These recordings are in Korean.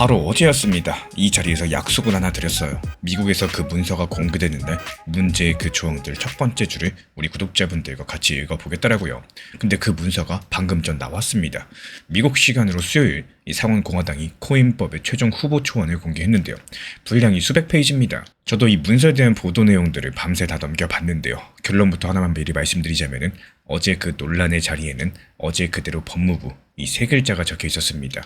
바로 어제였습니다. 이 자리에서 약속을 하나 드렸어요. 미국에서 그 문서가 공개되는 날 문제의 그 조항들 첫 번째 줄을 우리 구독자분들과 같이 읽어보겠다라고요. 근데 그 문서가 방금 전 나왔습니다. 미국 시간으로 수요일 이 상원공화당이 코인법의 최종 후보 초안을 공개했는데요. 분량이 수백 페이지입니다. 저도 이 문서에 대한 보도 내용들을 밤새 다 넘겨봤는데요. 결론부터 하나만 미리 말씀드리자면은 어제 그 논란의 자리에는 어제 그대로 법무부 이 세 글자가 적혀 있었습니다.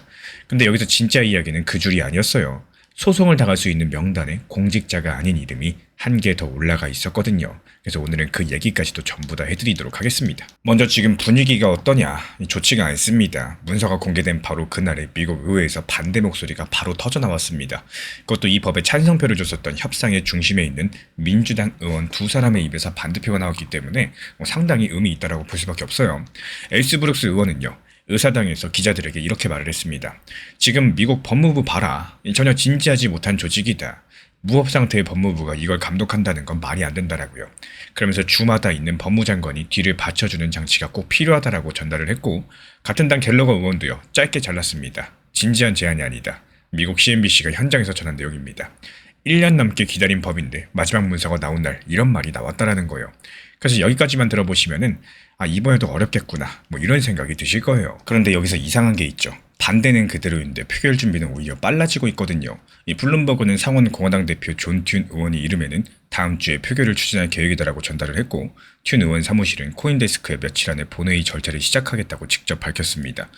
근데 여기서 진짜 이야기는 그 줄이 아니었어요. 소송을 당할 수 있는 명단에 공직자가 아닌 이름이 한 개 더 올라가 있었거든요. 그래서 오늘은 그 얘기까지도 전부 다 해드리도록 하겠습니다. 먼저 지금 분위기가 어떠냐? 좋지가 않습니다. 문서가 공개된 바로 그날에 미국 의회에서 반대 목소리가 바로 터져나왔습니다. 그것도 이 법에 찬성표를 줬었던 협상의 중심에 있는 민주당 의원 두 사람의 입에서 반대표가 나왔기 때문에 상당히 의미 있다라고 볼 수밖에 없어요. 엘스 브룩스 의원은요. 의사당에서 기자들에게 이렇게 말을 했습니다. 지금 미국 법무부 봐라. 전혀 진지하지 못한 조직이다. 무업 상태의 법무부가 이걸 감독한다는 건 말이 안 된다라고요. 그러면서 주마다 있는 법무장관이 뒤를 받쳐주는 장치가 꼭 필요하다라고 전달을 했고 같은 당 갤러거 의원도요. 짧게 잘랐습니다. 진지한 제안이 아니다. 미국 CNBC가 현장에서 전한 내용입니다. 1년 넘게 기다린 법인데 마지막 문서가 나온 날 이런 말이 나왔다라는 거예요. 그래서 여기까지만 들어보시면은 이번에도 어렵겠구나 이런 생각이 드실 거예요. 그런데 여기서 이상한 게 있죠. 반대는 그대로인데 표결 준비는 오히려 빨라지고 있거든요. 이 블룸버그는 상원 공화당 대표 존 튠 의원이 이르면은 다음 주에 표결을 추진할 계획이다라고 전달을 했고 튠 의원 사무실은 코인데스크에 며칠 안에 본회의 절차를 시작하겠다고 직접 밝혔습니다.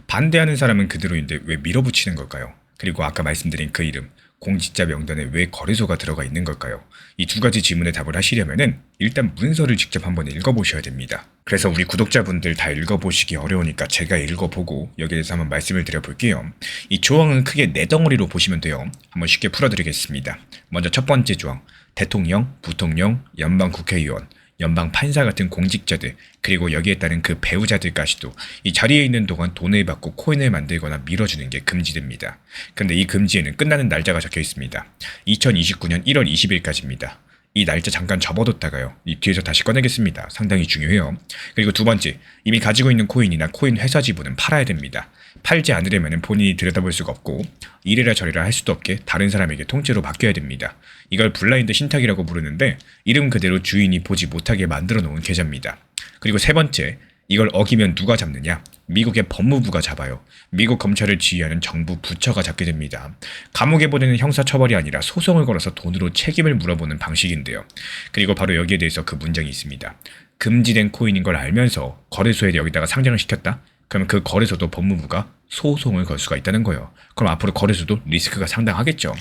반대하는 사람은 그대로인데 왜 밀어붙이는 걸까요? 그리고 아까 말씀드린 그 이름 공직자 명단에 왜 거래소가 들어가 있는 걸까요? 이 두 가지 질문에 답을 하시려면은 일단 문서를 직접 한번 읽어보셔야 됩니다. 그래서 우리 구독자분들 다 읽어보시기 어려우니까 제가 읽어보고 여기에 대해서 한번 말씀을 드려볼게요. 이 조항은 크게 네 덩어리로 보시면 돼요. 한번 쉽게 풀어드리겠습니다. 먼저 첫 번째 조항, 대통령, 부통령, 연방 국회의원, 연방 판사 같은 공직자들 그리고 여기에 따른 그 배우자들까지도 이 자리에 있는 동안 돈을 받고 코인을 만들거나 밀어주는 게 금지됩니다. 근데 이 금지에는 끝나는 날짜가 적혀 있습니다. 2029년 1월 20일까지입니다. 이 날짜 잠깐 접어뒀다가요. 이 뒤에서 다시 꺼내겠습니다. 상당히 중요해요. 그리고 두 번째, 이미 가지고 있는 코인이나 코인 회사 지분은 팔아야 됩니다. 팔지 않으려면 본인이 들여다볼 수가 없고 이래라 저래라 할 수도 없게 다른 사람에게 통째로 맡겨야 됩니다. 이걸 블라인드 신탁이라고 부르는데 이름 그대로 주인이 보지 못하게 만들어 놓은 계좌입니다. 그리고 세 번째, 이걸 어기면 누가 잡느냐? 미국의 법무부가 잡아요. 미국 검찰을 지휘하는 정부 부처가 잡게 됩니다. 감옥에 보내는 형사처벌이 아니라 소송을 걸어서 돈으로 책임을 물어보는 방식인데요. 그리고 바로 여기에 대해서 그 문장이 있습니다. 금지된 코인인 걸 알면서 거래소에 여기다가 상장을 시켰다? 그러면 그 거래소도 법무부가 소송을 걸 수가 있다는 거예요. 그럼 앞으로 거래소도 리스크가 상당하겠죠.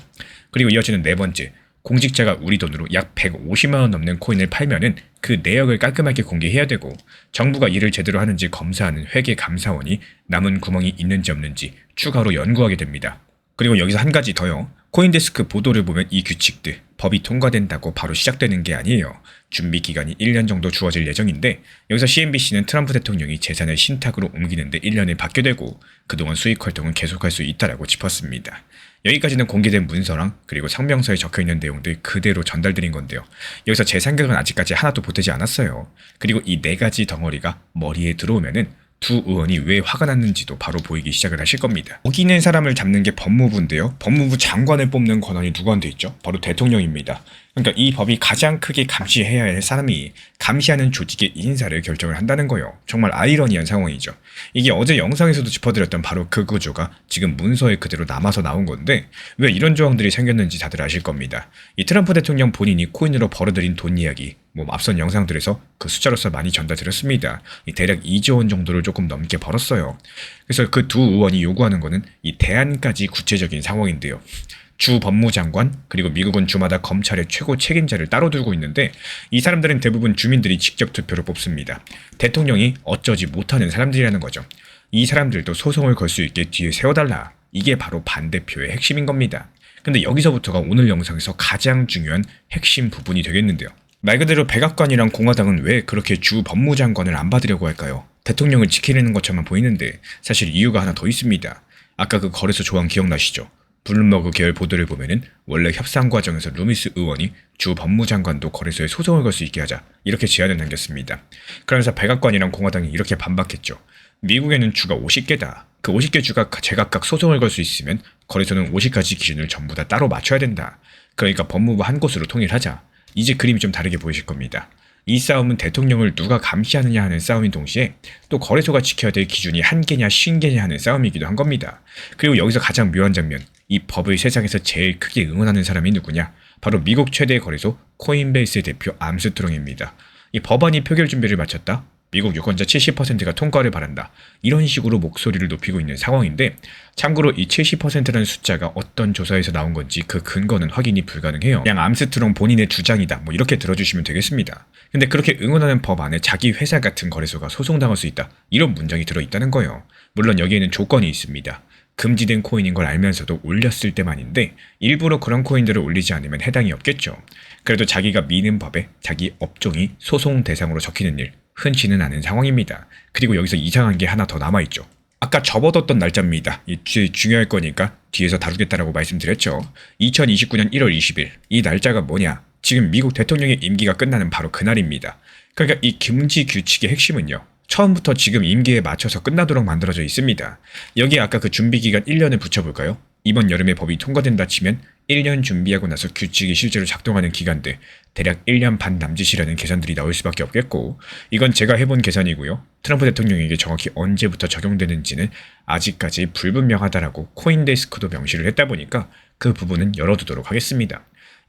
그리고 이어지는 네 번째, 공직자가 우리 돈으로 약 150만 원 넘는 코인을 팔면은 그 내역을 깔끔하게 공개해야 되고 정부가 일을 제대로 하는지 검사하는 회계감사원이 남은 구멍이 있는지 없는지 추가로 연구하게 됩니다. 그리고 여기서 한 가지 더요. 코인데스크 보도를 보면 이 규칙들, 법이 통과된다고 바로 시작되는 게 아니에요. 준비 기간이 1년 정도 주어질 예정인데 여기서 CNBC는 트럼프 대통령이 재산을 신탁으로 옮기는데 1년을 받게 되고 그동안 수익 활동은 계속할 수 있다라고 짚었습니다. 여기까지는 공개된 문서랑 그리고 상명서에 적혀있는 내용들 그대로 전달드린 건데요. 여기서 제 생각은 아직까지 하나도 보태지 않았어요. 그리고 이 네 가지 덩어리가 머리에 들어오면은 두 의원이 왜 화가 났는지도 바로 보이기 시작을 하실 겁니다. 어기는 사람을 잡는 게 법무부인데요. 법무부 장관을 뽑는 권한이 누구한테 있죠? 바로 대통령입니다. 그러니까 이 법이 가장 크게 감시해야 할 사람이 감시하는 조직의 인사를 결정을 한다는 거예요. 정말 아이러니한 상황이죠. 이게 어제 영상에서도 짚어드렸던 바로 그 구조가 지금 문서에 그대로 남아서 나온 건데 왜 이런 조항들이 생겼는지 다들 아실 겁니다. 이 트럼프 대통령 본인이 코인으로 벌어들인 돈 이야기 앞선 영상들에서 그 숫자로서 많이 전달드렸습니다. 대략 2조 원 정도를 조금 넘게 벌었어요. 그래서 그 두 의원이 요구하는 거는 이 대안까지 구체적인 상황인데요. 주 법무장관 그리고 미국은 주마다 검찰의 최고 책임자를 따로 두고 있는데 이 사람들은 대부분 주민들이 직접 투표로 뽑습니다. 대통령이 어쩌지 못하는 사람들이라는 거죠. 이 사람들도 소송을 걸 수 있게 뒤에 세워달라. 이게 바로 반대표의 핵심인 겁니다. 근데 여기서부터가 오늘 영상에서 가장 중요한 핵심 부분이 되겠는데요. 말 그대로 백악관이랑 공화당은 왜 그렇게 주 법무장관을 안 받으려고 할까요? 대통령을 지키려는 것처럼 보이는데 사실 이유가 하나 더 있습니다. 아까 그 거래소 조항 기억나시죠? 블룸버그 계열 보도를 보면은 원래 협상 과정에서 루미스 의원이 주 법무장관도 거래소에 소송을 걸 수 있게 하자 이렇게 제안을 남겼습니다. 그러면서 백악관이랑 공화당이 이렇게 반박했죠. 미국에는 주가 50개다. 그 50개 주가 제각각 소송을 걸 수 있으면 거래소는 50가지 기준을 전부 다 따로 맞춰야 된다. 그러니까 법무부 한 곳으로 통일하자. 이제 그림이 좀 다르게 보이실 겁니다. 이 싸움은 대통령을 누가 감시하느냐 하는 싸움인 동시에 또 거래소가 지켜야 될 기준이 한 개냐 50개냐 하는 싸움이기도 한 겁니다. 그리고 여기서 가장 묘한 장면, 이 법을 세상에서 제일 크게 응원하는 사람이 누구냐? 바로 미국 최대 거래소 코인베이스의 대표 암스트롱입니다. 이 법안이 표결 준비를 마쳤다. 미국 유권자 70%가 통과를 바란다. 이런 식으로 목소리를 높이고 있는 상황인데, 참고로 이 70%라는 숫자가 어떤 조사에서 나온 건지 그 근거는 확인이 불가능해요. 그냥 암스트롱 본인의 주장이다, 뭐 이렇게 들어주시면 되겠습니다. 근데 그렇게 응원하는 법 안에 자기 회사 같은 거래소가 소송당할 수 있다, 이런 문장이 들어있다는 거예요. 물론 여기에는 조건이 있습니다. 금지된 코인인 걸 알면서도 올렸을 때만인데 일부러 그런 코인들을 올리지 않으면 해당이 없겠죠. 그래도 자기가 미는 법에 자기 업종이 소송 대상으로 적히는 일 흔치는 않은 상황입니다. 그리고 여기서 이상한 게 하나 더 남아있죠. 아까 접어뒀던 날짜입니다. 이 중요할 거니까 뒤에서 다루겠다라고 말씀드렸죠. 2029년 1월 20일. 이 날짜가 뭐냐? 지금 미국 대통령의 임기가 끝나는 바로 그날입니다. 그러니까 이 금지 규칙의 핵심은요, 처음부터 지금 임기에 맞춰서 끝나도록 만들어져 있습니다. 여기에 아까 그 준비기간 1년을 붙여볼까요? 이번 여름에 법이 통과된다 치면 1년 준비하고 나서 규칙이 실제로 작동하는 기간들, 대략 1년 반 남짓이라는 계산들이 나올 수밖에 없겠고, 이건 제가 해본 계산이고요. 트럼프 대통령에게 정확히 언제부터 적용되는지는 아직까지 불분명하다라고 코인데스크도 명시를 했다 보니까 그 부분은 열어두도록 하겠습니다.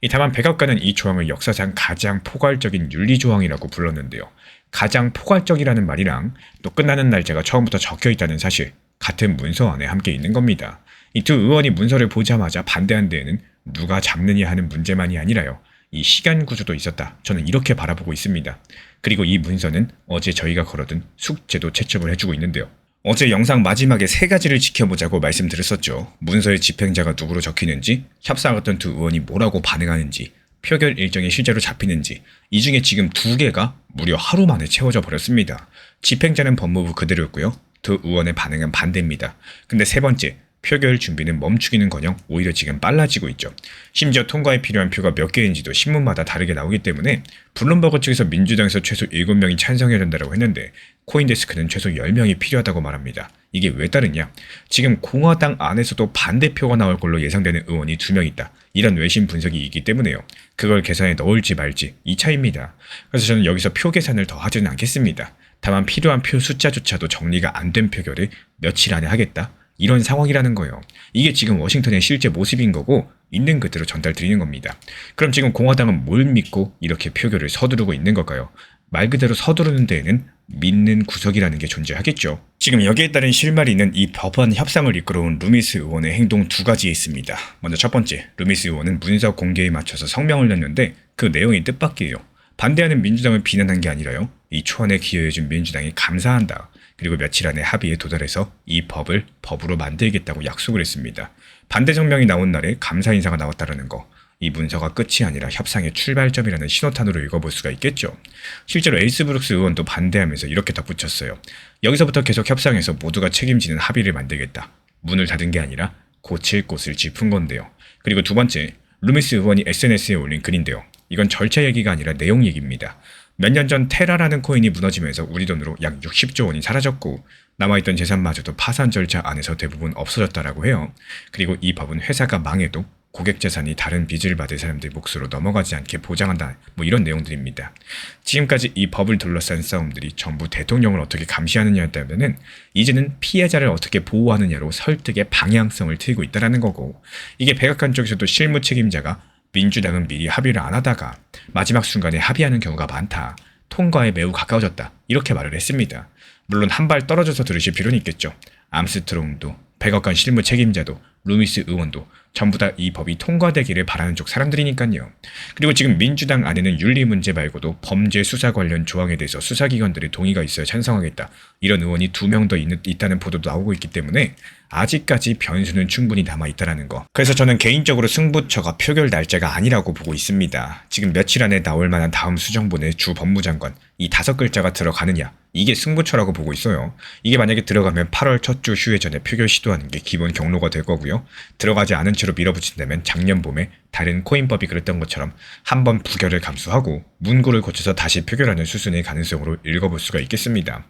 다만 백악관은 이 조항을 역사상 가장 포괄적인 윤리조항이라고 불렀는데요. 가장 포괄적이라는 말이랑 또 끝나는 날짜가 처음부터 적혀있다는 사실, 같은 문서 안에 함께 있는 겁니다. 이 두 의원이 문서를 보자마자 반대한 데에는 누가 잡느냐 하는 문제만이 아니라요, 이 시간 구조도 있었다. 저는 이렇게 바라보고 있습니다. 그리고 이 문서는 어제 저희가 걸어둔 숙제도 채점을 해주고 있는데요. 어제 영상 마지막에 3가지를 지켜보자고 말씀드렸었죠. 문서의 집행자가 누구로 적히는지, 협상했던 두 의원이 뭐라고 반응하는지, 표결 일정이 실제로 잡히는지. 이 중에 지금 2개가 무려 하루 만에 채워져 버렸습니다. 집행자는 법무부 그대로였고요. 두 의원의 반응은 반대입니다. 근데 3번째, 표결 준비는 멈추기는커녕 오히려 지금 빨라지고 있죠. 심지어 통과에 필요한 표가 몇 개인지도 신문마다 다르게 나오기 때문에 블룸버그 측에서 민주당에서 최소 7명이 찬성해야 된다고 했는데 코인데스크는 최소 10명이 필요하다고 말합니다. 이게 왜 따르냐? 지금 공화당 안에서도 반대표가 나올 걸로 예상되는 의원이 2명 있다. 이런 외신 분석이 있기 때문에요. 그걸 계산에 넣을지 말지 이 차이입니다. 그래서 저는 여기서 표 계산을 더 하지는 않겠습니다. 다만 필요한 표 숫자조차도 정리가 안 된 표결을 며칠 안에 하겠다, 이런 상황이라는 거예요. 이게 지금 워싱턴의 실제 모습인 거고 있는 그대로 전달드리는 겁니다. 그럼 지금 공화당은 뭘 믿고 이렇게 표결을 서두르고 있는 걸까요? 말 그대로 서두르는 데에는 믿는 구석이라는 게 존재하겠죠. 지금 여기에 따른 실마리 있는 이 법안 협상을 이끌어온 루미스 의원의 행동 2가지에 있습니다. 먼저 첫 번째, 루미스 의원은 문서 공개에 맞춰서 성명을 냈는데 그 내용이 뜻밖이에요. 반대하는 민주당을 비난한 게 아니라요, 이 초안에 기여해준 민주당이 감사한다. 그리고 며칠 안에 합의에 도달해서 이 법을 법으로 만들겠다고 약속을 했습니다. 반대 성명이 나온 날에 감사 인사가 나왔다는 거, 이 문서가 끝이 아니라 협상의 출발점이라는 신호탄으로 읽어볼 수가 있겠죠. 실제로 에이스 브룩스 의원도 반대하면서 이렇게 덧붙였어요. 여기서부터 계속 협상해서 모두가 책임지는 합의를 만들겠다. 문을 닫은 게 아니라 고칠 곳을 짚은 건데요. 그리고 2번째, 루미스 의원이 SNS에 올린 글인데요. 이건 절차 얘기가 아니라 내용 얘기입니다. 몇 년 전 테라라는 코인이 무너지면서 우리 돈으로 약 60조 원이 사라졌고 남아있던 재산마저도 파산 절차 안에서 대부분 없어졌다라고 해요. 그리고 이 법은 회사가 망해도 고객 재산이 다른 빚을 받을 사람들 몫으로 넘어가지 않게 보장한다, 뭐 이런 내용들입니다. 지금까지 이 법을 둘러싼 싸움들이 전부 대통령을 어떻게 감시하느냐였다면은 이제는 피해자를 어떻게 보호하느냐로 설득의 방향성을 틀고 있다는 거고, 이게 백악관 쪽에서도 실무 책임자가 민주당은 미리 합의를 안 하다가 마지막 순간에 합의하는 경우가 많다, 통과에 매우 가까워졌다, 이렇게 말을 했습니다. 물론 한 발 떨어져서 들으실 필요는 있겠죠. 암스트롱도, 백악관 실무 책임자도, 루미스 의원도 전부 다 이 법이 통과되기를 바라는 쪽 사람들이니까요. 그리고 지금 민주당 안에는 윤리 문제 말고도 범죄 수사 관련 조항에 대해서 수사기관들의 동의가 있어야 찬성하겠다, 이런 의원이 2명 더 있다는 보도도 나오고 있기 때문에 아직까지 변수는 충분히 남아있다는 거. 그래서 저는 개인적으로 승부처가 표결 날짜가 아니라고 보고 있습니다. 지금 며칠 안에 나올 만한 다음 수정본의 주 법무장관, 이 5글자가 들어가느냐, 이게 승부처라고 보고 있어요. 이게 만약에 들어가면 8월 첫 주 휴회 전에 표결 시도하는 게 기본 경로가 될 거고요. 들어가지 않은 채로 밀어붙인다면 작년 봄에 다른 코인법이 그랬던 것처럼 한번 부결을 감수하고 문구를 고쳐서 다시 표결하는 수순의 가능성으로 읽어볼 수가 있겠습니다.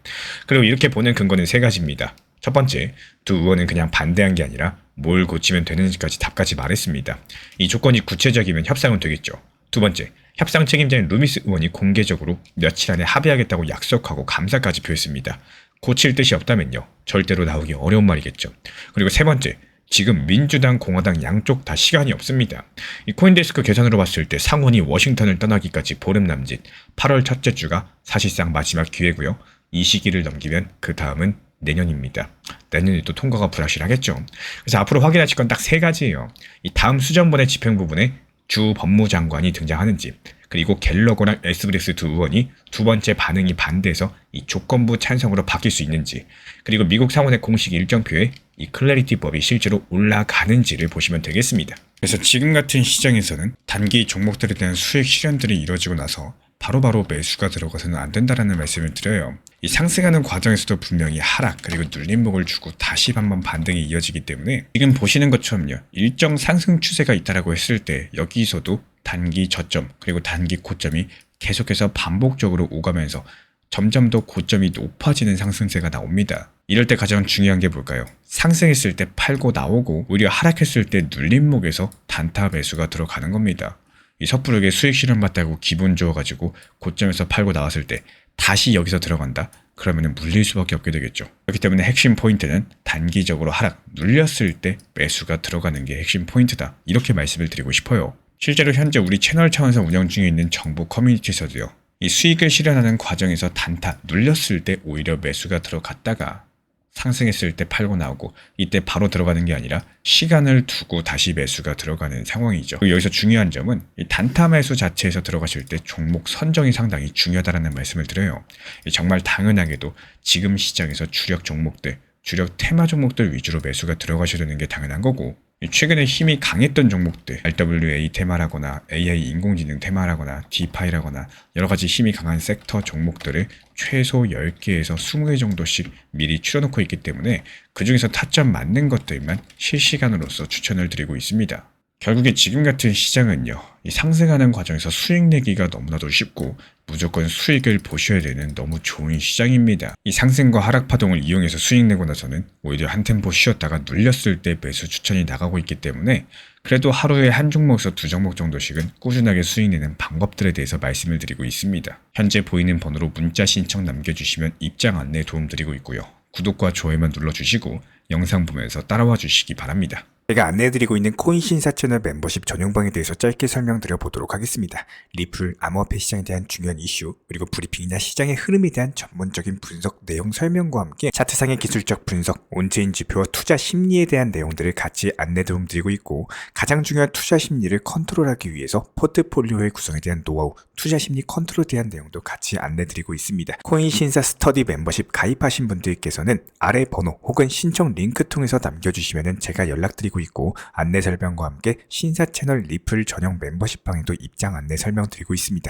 그리고 이렇게 보는 근거는 3가지입니다. 첫 번째, 두 의원은 그냥 반대한 게 아니라 뭘 고치면 되는지까지 답까지 말했습니다. 이 조건이 구체적이면 협상은 되겠죠. 두 번째, 협상 책임자인 루미스 의원이 공개적으로 며칠 안에 합의하겠다고 약속하고 감사까지 표했습니다. 고칠 뜻이 없다면요, 절대로 나오기 어려운 말이겠죠. 그리고 세 번째, 지금 민주당, 공화당 양쪽 다 시간이 없습니다. 이 코인데스크 계산으로 봤을 때 상원이 워싱턴을 떠나기까지 보름 남짓 8월 첫째 주가 사실상 마지막 기회고요. 이 시기를 넘기면 그 다음은 내년입니다. 내년에도 통과가 불확실하겠죠. 그래서 앞으로 확인하실 건 딱 세 가지예요. 이 다음 수정본의 집행 부분에 주 법무장관이 등장하는지, 그리고 갤러거랑 에스브레스 두 의원이 두 번째 반응이 반대해서 이 조건부 찬성으로 바뀔 수 있는지, 그리고 미국 상원의 공식 일정표에 이 클래리티 법이 실제로 올라가는지를 보시면 되겠습니다. 그래서 지금 같은 시장에서는 단기 종목들에 대한 수익 실현들이 이루어지고 나서 바로바로 매수가 들어가서는 안 된다라는 말씀을 드려요. 이 상승하는 과정에서도 분명히 하락 그리고 눌림목을 주고 다시 한번 반등이 이어지기 때문에 지금 보시는 것처럼요, 일정 상승 추세가 있다라고 했을 때 여기서도 단기 저점 그리고 단기 고점이 계속해서 반복적으로 오가면서 점점 더 고점이 높아지는 상승세가 나옵니다. 이럴 때 가장 중요한 게 뭘까요? 상승했을 때 팔고 나오고 오히려 하락했을 때 눌림목에서 단타 매수가 들어가는 겁니다. 이 섣부르게 수익 실현받다고 기분 좋아가지고 고점에서 팔고 나왔을 때 다시 여기서 들어간다? 그러면 물릴 수밖에 없게 되겠죠. 그렇기 때문에 핵심 포인트는 단기적으로 하락, 눌렸을 때 매수가 들어가는 게 핵심 포인트다. 이렇게 말씀을 드리고 싶어요. 실제로 현재 우리 채널 차원에서 운영 중에 있는 정보 커뮤니티에서도요, 이 수익을 실현하는 과정에서 단타, 눌렸을 때 오히려 매수가 들어갔다가 상승했을 때 팔고 나오고 이때 바로 들어가는 게 아니라 시간을 두고 다시 매수가 들어가는 상황이죠. 그리고 여기서 중요한 점은 이 단타 매수 자체에서 들어가실 때 종목 선정이 상당히 중요하다는 말씀을 드려요. 정말 당연하게도 지금 시장에서 주력 종목들, 주력 테마 종목들 위주로 매수가 들어가셔야 되는 게 당연한 거고, 최근에 힘이 강했던 종목들, RWA 테마라거나 AI 인공지능 테마라거나 디파이라거나 여러가지 힘이 강한 섹터 종목들을 최소 10개에서 20개 정도씩 미리 추려놓고 있기 때문에 그 중에서 타점 맞는 것들만 실시간으로서 추천을 드리고 있습니다. 결국에 지금 같은 시장은요, 이 상승하는 과정에서 수익 내기가 너무나도 쉽고 무조건 수익을 보셔야 되는 너무 좋은 시장입니다. 이 상승과 하락 파동을 이용해서 수익 내고 나서는 오히려 한 템포 쉬었다가 눌렸을 때 매수 추천이 나가고 있기 때문에 그래도 하루에 한 종목에서 두 종목 정도씩은 꾸준하게 수익 내는 방법들에 대해서 말씀을 드리고 있습니다. 현재 보이는 번호로 문자 신청 남겨주시면 입장 안내 도움드리고 있고요. 구독과 좋아요만 눌러주시고 영상 보면서 따라와 주시기 바랍니다. 제가 안내해드리고 있는 코인신사 채널 멤버십 전용방에 대해서 짧게 설명드려 보도록 하겠습니다. 리플, 암호화폐 시장에 대한 중요한 이슈, 그리고 브리핑이나 시장의 흐름에 대한 전문적인 분석 내용 설명과 함께 차트상의 기술적 분석, 온체인 지표와 투자 심리에 대한 내용들을 같이 안내 도움드리고 있고, 가장 중요한 투자 심리를 컨트롤하기 위해서 포트폴리오의 구성에 대한 노하우, 투자 심리 컨트롤에 대한 내용도 같이 안내드리고 있습니다. 코인신사 스터디 멤버십 가입하신 분들께서는 아래 번호 혹은 신청 링크 통해서 남겨주시면 제가 연락드리고 있고, 안내 설명과 함께 신사 채널 리플 전용 멤버십 방에도 입장 안내 설명드리고 있습니다.